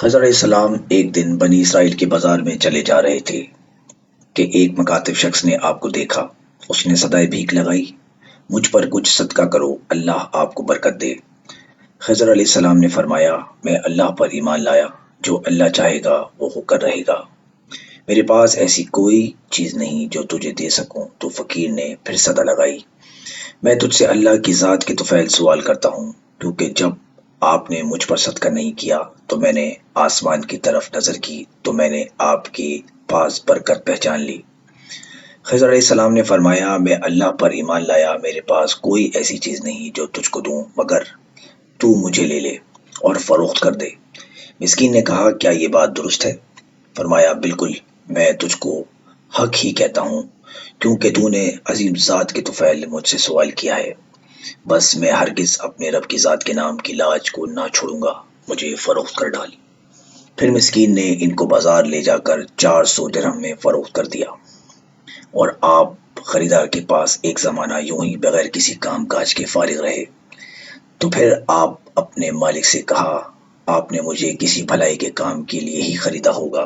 خضر علیہ السلام ایک دن بنی اسرائیل کے بازار میں چلے جا رہے تھے کہ ایک مکاتب شخص نے آپ کو دیکھا۔ اس نے صدائے بھیک لگائی، مجھ پر کچھ صدقہ کرو، اللہ آپ کو برکت دے۔ خضر علیہ السلام نے فرمایا، میں اللہ پر ایمان لایا، جو اللہ چاہے گا وہ ہو کر رہے گا۔ میرے پاس ایسی کوئی چیز نہیں جو تجھے دے سکوں۔ تو فقیر نے پھر صدا لگائی، میں تجھ سے اللہ کی ذات کے طفیل سوال کرتا ہوں، کیونکہ جب آپ نے مجھ پر صدقہ نہیں کیا تو میں نے آسمان کی طرف نظر کی تو میں نے آپ کے پاس برکت پہچان لی۔ خضر علیہ السلام نے فرمایا، میں اللہ پر ایمان لایا، میرے پاس کوئی ایسی چیز نہیں جو تجھ کو دوں مگر تو مجھے لے لے اور فروخت کر دے۔ مسکین نے کہا، کیا یہ بات درست ہے؟ فرمایا، بالکل، میں تجھ کو حق ہی کہتا ہوں، کیونکہ تو نے عظیم ذات کے طفیل مجھ سے سوال کیا ہے۔ بس میں ہرگز اپنے رب کی ذات کے نام کی لاج کو نہ چھوڑوں گا، مجھے فروخت کر ڈال۔ پھر مسکین نے ان کو بازار لے جا کر 400 درہم میں فروخت کر دیا، اور آپ خریدار کے پاس ایک زمانہ یوں ہی بغیر کسی کام کاج کے فارغ رہے۔ تو پھر آپ اپنے مالک سے کہا، آپ نے مجھے کسی بھلائی کے کام کے لیے ہی خریدا ہوگا،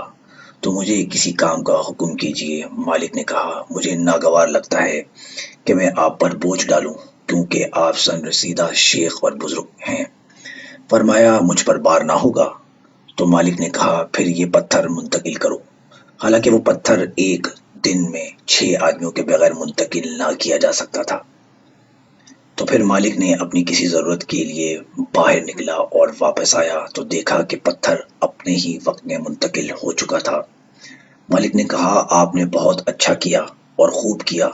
تو مجھے کسی کام کا حکم کیجیے۔ مالک نے کہا، مجھے ناگوار لگتا ہے کہ میں آپ پر بوجھ ڈالوں، کیونکہ آپ سن رسیدہ شیخ اور بزرگ ہیں۔ فرمایا، مجھ پر بار نہ ہوگا۔ تو مالک نے کہا، پھر یہ پتھر منتقل کرو۔ حالانکہ وہ پتھر ایک دن میں 6 آدمیوں کے بغیر منتقل نہ کیا جا سکتا تھا۔ تو پھر مالک نے اپنی کسی ضرورت کے لیے باہر نکلا اور واپس آیا تو دیکھا کہ پتھر اپنے ہی وقت میں منتقل ہو چکا تھا۔ مالک نے کہا، آپ نے بہت اچھا کیا اور خوب کیا،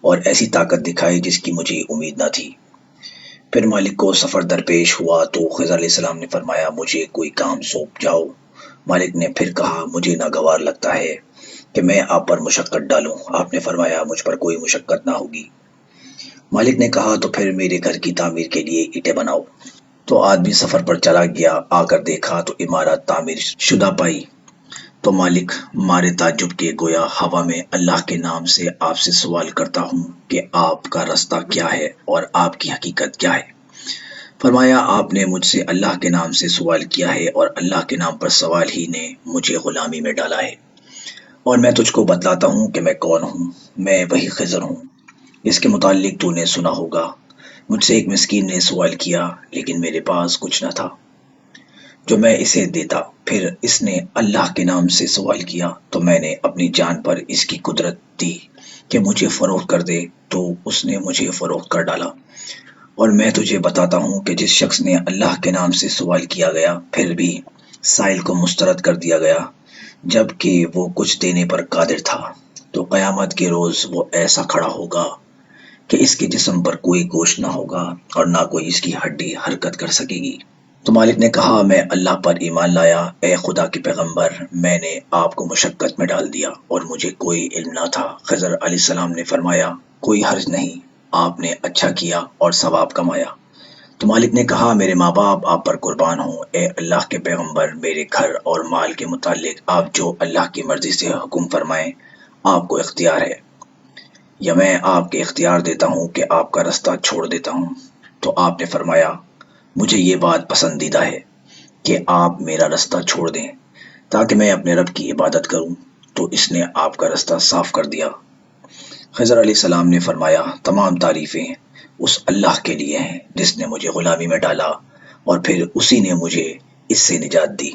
اور ایسی طاقت دکھائی جس کی مجھے امید نہ تھی۔ پھر مالک کو سفر درپیش ہوا تو خضر علیہ السلام نے فرمایا، مجھے کوئی کام سونپ جاؤ۔ مالک نے پھر کہا، مجھے ناگوار لگتا ہے کہ میں آپ پر مشقت ڈالوں۔ آپ نے فرمایا، مجھ پر کوئی مشقت نہ ہوگی۔ مالک نے کہا، تو پھر میرے گھر کی تعمیر کے لیے اینٹیں بناؤ۔ تو آدمی سفر پر چلا گیا، آ کر دیکھا تو عمارت تعمیر شدہ پائی۔ تو مالک مارے تعجب کے گویا ہوا میں، اللہ کے نام سے آپ سے سوال کرتا ہوں کہ آپ کا رستہ کیا ہے اور آپ کی حقیقت کیا ہے؟ فرمایا، آپ نے مجھ سے اللہ کے نام سے سوال کیا ہے، اور اللہ کے نام پر سوال ہی نے مجھے غلامی میں ڈالا ہے۔ اور میں تجھ کو بتلاتا ہوں کہ میں کون ہوں۔ میں وہی خضر ہوں جس کے متعلق تو نے سنا ہوگا۔ مجھ سے ایک مسکین نے سوال کیا، لیکن میرے پاس کچھ نہ تھا جو میں اسے دیتا۔ پھر اس نے اللہ کے نام سے سوال کیا تو میں نے اپنی جان پر اس کی قدرت دی کہ مجھے فروخت کر دے، تو اس نے مجھے فروخت کر ڈالا۔ اور میں تجھے بتاتا ہوں کہ جس شخص نے اللہ کے نام سے سوال کیا گیا پھر بھی سائل کو مسترد کر دیا گیا جب کہ وہ کچھ دینے پر قادر تھا، تو قیامت کے روز وہ ایسا کھڑا ہوگا کہ اس کے جسم پر کوئی گوشت نہ ہوگا اور نہ کوئی اس کی ہڈی حرکت کر سکے گی۔ تو مالک نے کہا، میں اللہ پر ایمان لایا، اے خدا کے پیغمبر، میں نے آپ کو مشقت میں ڈال دیا اور مجھے کوئی علم نہ تھا۔ خضر علیہ السلام نے فرمایا، کوئی حرج نہیں، آپ نے اچھا کیا اور ثواب کمایا۔ تو مالک نے کہا، میرے ماں باپ آپ پر قربان ہوں، اے اللہ کے پیغمبر، میرے گھر اور مال کے متعلق آپ جو اللہ کی مرضی سے حکم فرمائیں آپ کو اختیار ہے، یا میں آپ کے اختیار دیتا ہوں کہ آپ کا رستہ چھوڑ دیتا ہوں؟ تو آپ نے فرمایا، مجھے یہ بات پسندیدہ ہے کہ آپ میرا رستہ چھوڑ دیں تاکہ میں اپنے رب کی عبادت کروں۔ تو اس نے آپ کا رستہ صاف کر دیا۔ خضر علیہ السلام نے فرمایا، تمام تعریفیں اس اللہ کے لیے ہیں جس نے مجھے غلامی میں ڈالا اور پھر اسی نے مجھے اس سے نجات دی۔